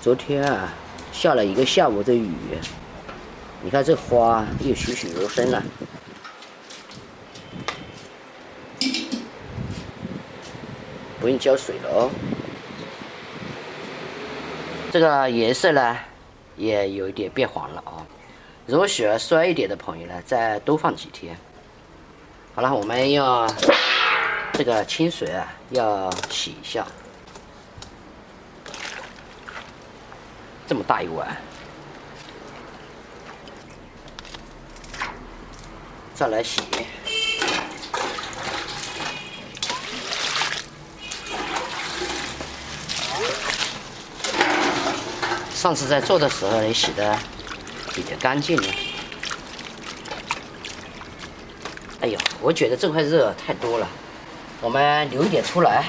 昨天啊，下了一个下午的雨，你看这花又栩栩如生了。不用浇水了哦。这个颜色呢，也有一点变黄了啊。如果喜欢酸一点的朋友呢，再多放几天。好了，我们要这个清水啊，要洗一下。这么大一碗，再来洗。上次在做的时候也洗的比较干净了。哎呦，我觉得这块肉太多了，我们留一点出来。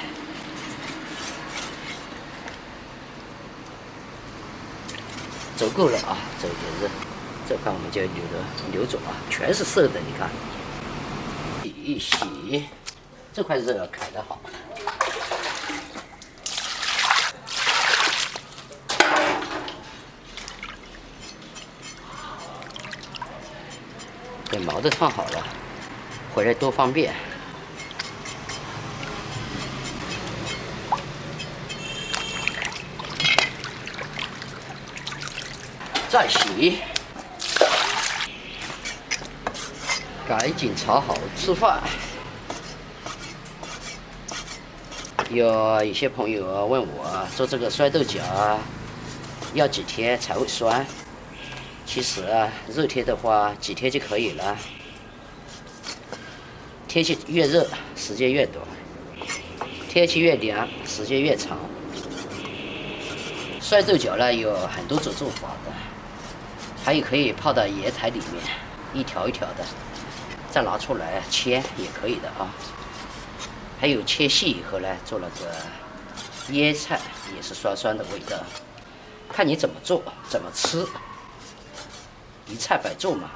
足够了啊，这一点肉，这块我们就留走啊，全是色的，你看。洗一洗，这块肉砍得好。给毛都烫好了，回来多方便。再洗，赶紧炒好吃饭。有一些朋友问我做这个酸豆角要几天才会酸？其实啊，热天的话几天就可以了。天气越热，时间越短；天气越凉，时间越长。酸豆角呢有很多种做法的。还有可以泡到盐台里面，一条一条的，再拿出来切也可以的啊。还有切细以后呢，做那个腌菜，也是酸酸的味道。看你怎么做，怎么吃，一菜百做嘛。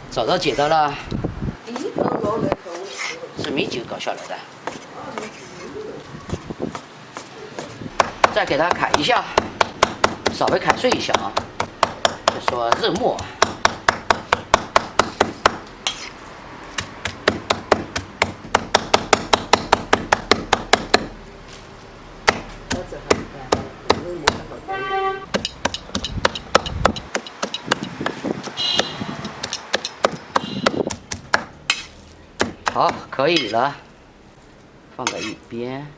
找到剪刀了，是米酒搞下来的。再给它砍一下，稍微砍碎一下啊。就说肉末，好，可以了，放在一边。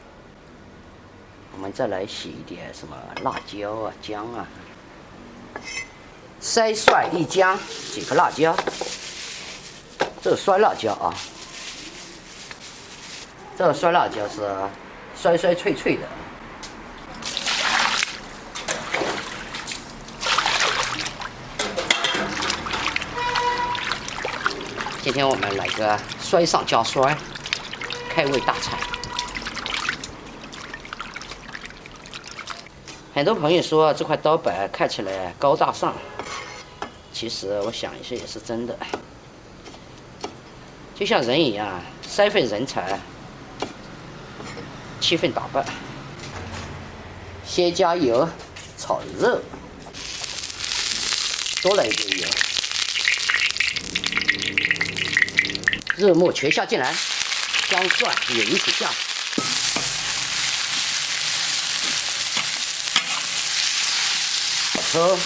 我们再来洗一点什么辣椒啊、姜啊，3蒜1姜，几个辣椒，这个酸辣椒啊，这个酸辣椒是酸酸脆脆的。今天我们来个酸上加酸，开胃大菜。很多朋友说这块刀板看起来高大上，其实我想一下也是真的。就像人一样，3份人才，7份打扮。先加油炒肉，多了一点油，肉末全下进来，姜蒜也一起下。好，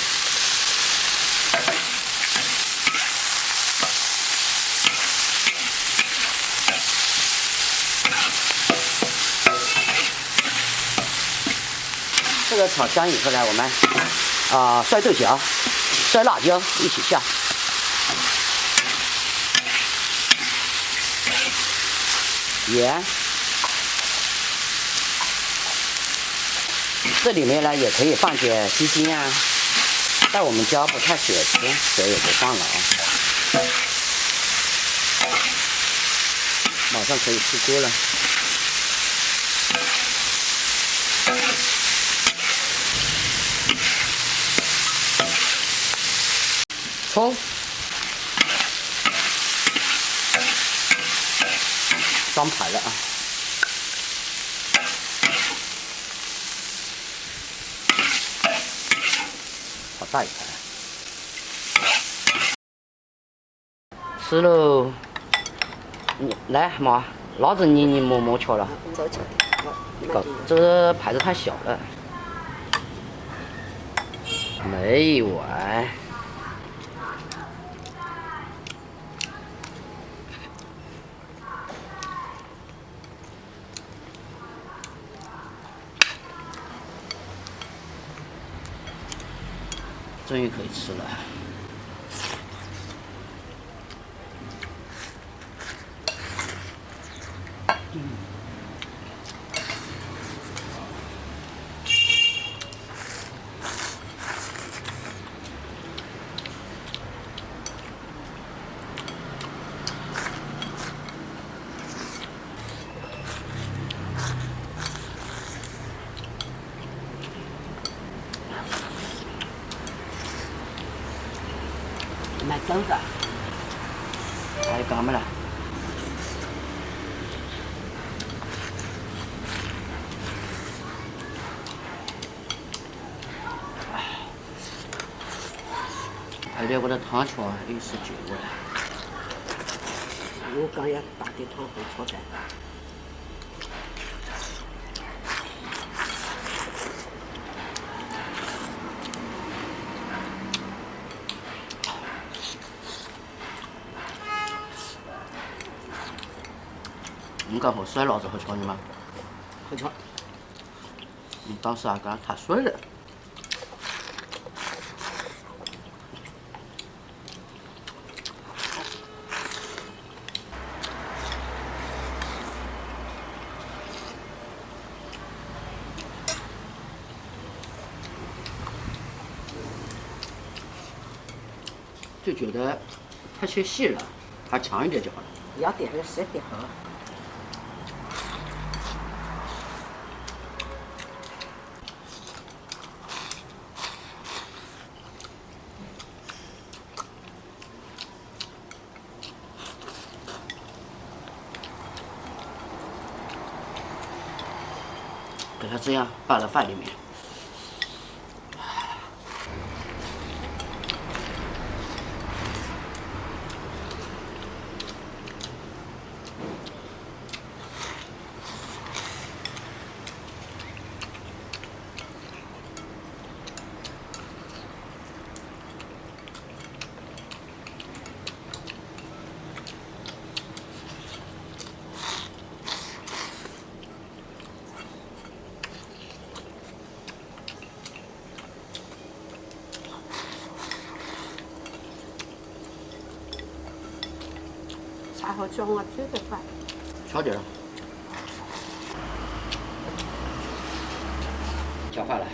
这个炒香以后呢，我们酸豆角、酸辣椒一起下，盐，这里面呢也可以放点鸡精啊。但我们家不太喜欢吃，所以也不放了啊。马上可以出锅了。葱，装盘了啊。大一盘。吃喽！来妈，老子你莫吃了。这盘子太小了。没一碗。终于可以吃了。买走的，还有干么了？还有我的汤吃也是绝味。我刚要打点汤会炒菜。你刚好甩老子好吃的吗？好吃。你当时啊，刚太水了。就觉得太缺细了，还长一点就好了。要点还是点好。给它这样拌到饭里面。菜好吃，我煮得快。烧点了，搅拌了。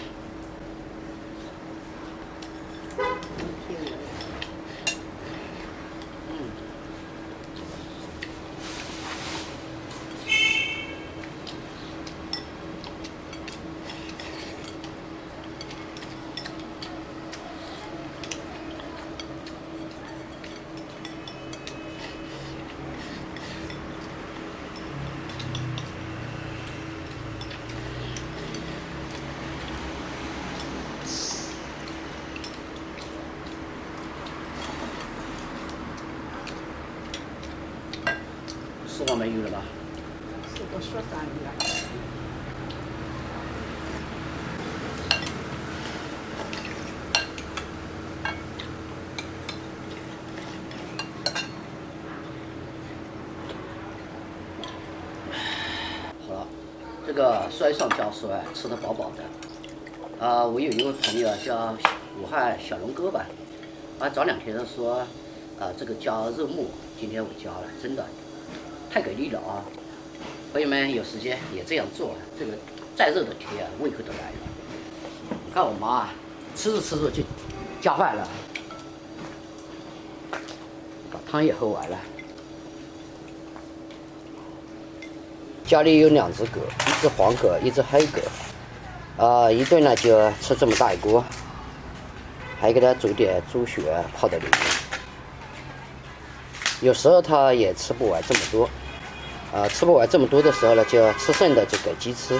吃完没有了吧？是个雪山鱼啊。好了，这个摔上教授啊，吃得饱饱的。我有一位朋友叫武汉小龙哥吧，早2天说，这个加肉末，今天我加了，真的太给力了啊！朋友们有时间也这样做，这个再热的天啊，胃口都来了。你看我妈啊，吃着吃着就加饭了，把汤也喝完了。家里有2只狗，一只黄狗，一只黑狗。一顿呢就吃这么大一锅，还给它煮点猪血泡在里面。有时候它也吃不完这么多，吃不完这么多的时候呢，就吃剩的就给鸡吃。